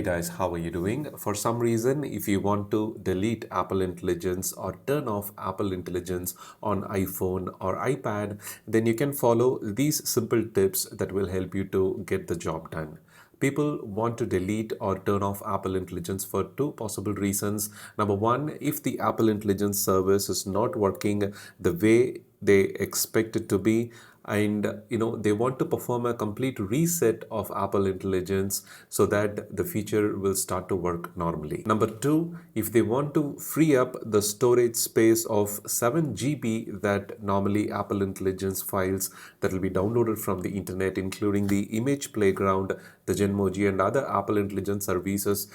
Hey guys, how are you doing? For some reason, if you want to delete Apple Intelligence or turn off Apple Intelligence on iPhone or iPad, then you can follow these simple tips that will help you to get the job done. People want to delete or turn off Apple Intelligence for two possible reasons. Number one, if the Apple Intelligence service is not working the way they expect it to be, and they want to perform a complete reset of Apple Intelligence so that the feature will start to work normally. Number two, if they want to free up the storage space of 7 GB that normally Apple Intelligence files that will be downloaded from the internet, including the image playground, the Genmoji and other Apple Intelligence services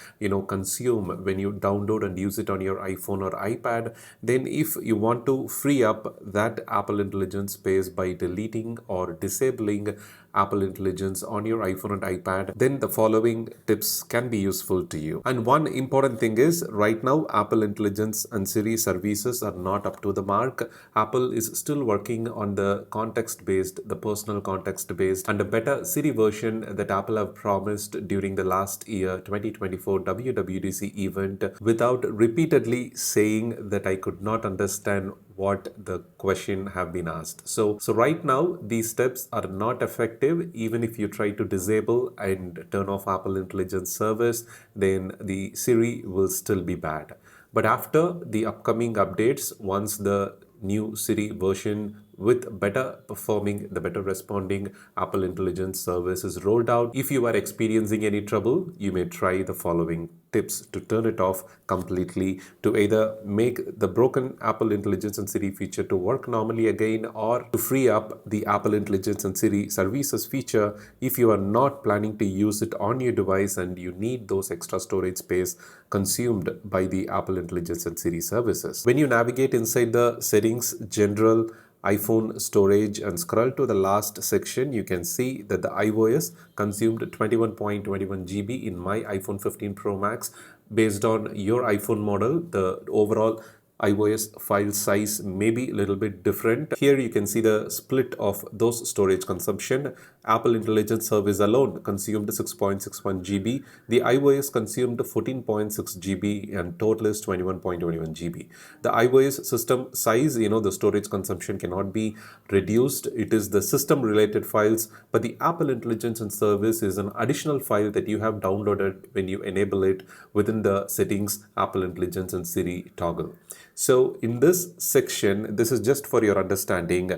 consume when you download and use it on your iPhone or iPad, then if you want to free up that Apple Intelligence space by deleting or disabling Apple Intelligence on your iPhone and iPad, then the following tips can be useful to you. And one important thing is, right now Apple Intelligence and Siri services are not up to the mark. Apple is still working on the context-based, the personal context-based, and a better Siri version that Apple have promised during the last year 2024 WWDC event, without repeatedly saying that I could not understand what the question have been asked. So right now these steps are not effective. Even if you try to disable and turn off Apple Intelligence service, then the Siri will still be bad. But after the upcoming updates, once the new Siri version with better performing, the better responding Apple Intelligence service is rolled out, if you are experiencing any trouble, you may try the following tips to turn it off completely, to either make the broken Apple Intelligence and Siri feature to work normally again, or to free up the Apple Intelligence and Siri services feature if you are not planning to use it on your device and you need those extra storage space consumed by the Apple Intelligence and Siri services. When you navigate inside the settings, general, iPhone storage and scroll to the last section, you can see that the iOS consumed 21.21 GB in my iPhone 15 Pro Max. Based on your iPhone model, the overall iOS file size may be a little bit different. Here you can see the split of those storage consumption. Apple Intelligence Service alone consumed 6.61 GB. The iOS consumed 14.6 GB and total is 21.21 GB. The iOS system size, the storage consumption cannot be reduced. It is the system related files, but the Apple Intelligence and Service is an additional file that you have downloaded when you enable it within the settings Apple Intelligence and Siri toggle. So in this section, this is just for your understanding.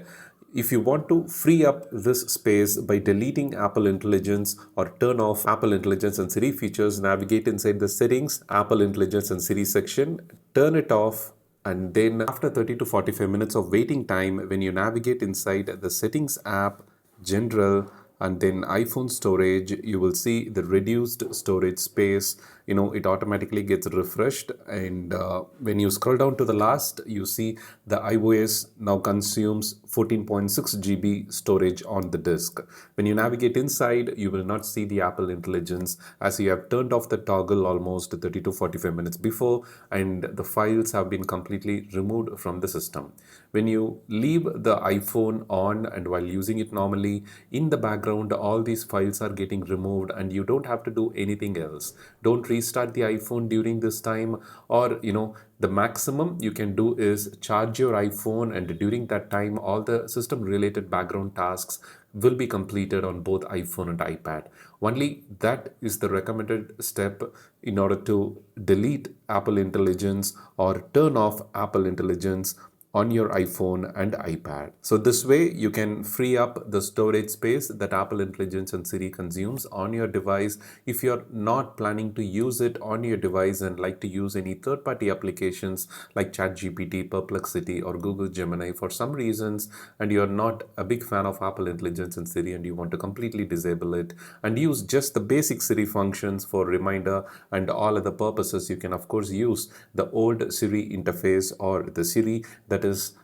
If you want to free up this space by deleting Apple Intelligence or turn off Apple Intelligence and Siri features, navigate inside the settings, Apple Intelligence and Siri section, turn it off, and then after 30 to 45 minutes of waiting time, when you navigate inside the settings app, general, and then iPhone storage, you will see the reduced storage space. It automatically gets refreshed, and when you scroll down to the last, you see the iOS now consumes 14.6 GB storage on the disk. When you navigate inside, you will not see the Apple Intelligence, as you have turned off the toggle almost 30 to 45 minutes before, and the files have been completely removed from the system. When you leave the iPhone on and while using it normally, in the background all these files are getting removed and you don't have to do anything else. Don't restart the iPhone during this time, or the maximum you can do is charge your iPhone, and during that time all the system related background tasks will be completed on both iPhone and iPad. Only that is the recommended step in order to delete Apple Intelligence or turn off Apple Intelligence on your iPhone and iPad. So this way you can free up the storage space that Apple Intelligence and Siri consumes on your device. If you're not planning to use it on your device and like to use any third-party applications like ChatGPT, Perplexity or Google Gemini for some reasons, and you're not a big fan of Apple Intelligence and Siri and you want to completely disable it and use just the basic Siri functions for reminder and all other purposes, you can of course use the old Siri interface or the Siri that is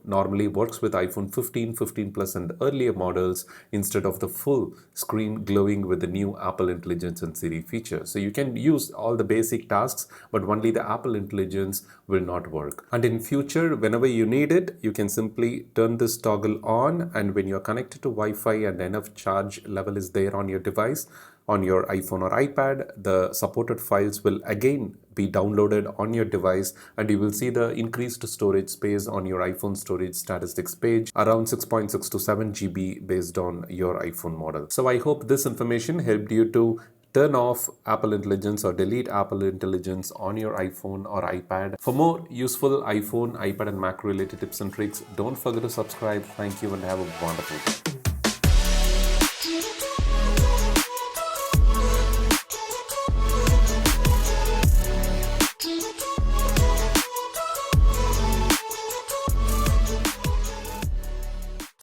normally works with iPhone 15, 15 Plus and earlier models, instead of the full screen glowing with the new Apple Intelligence and Siri feature. So you can use all the basic tasks, but only the Apple Intelligence will not work. And in future, whenever you need it, you can simply turn this toggle on, and when you're connected to Wi-Fi and enough charge level is there on your device, on your iPhone or iPad, the supported files will again be downloaded on your device, and you will see the increased storage space on your iPhone storage statistics page, around 6.6 to 7 GB based on your iPhone model. So I hope this information helped you to turn off Apple Intelligence or delete Apple Intelligence on your iPhone or iPad. For more useful iPhone, iPad and Mac related tips and tricks, don't forget to subscribe. Thank you and have a wonderful day.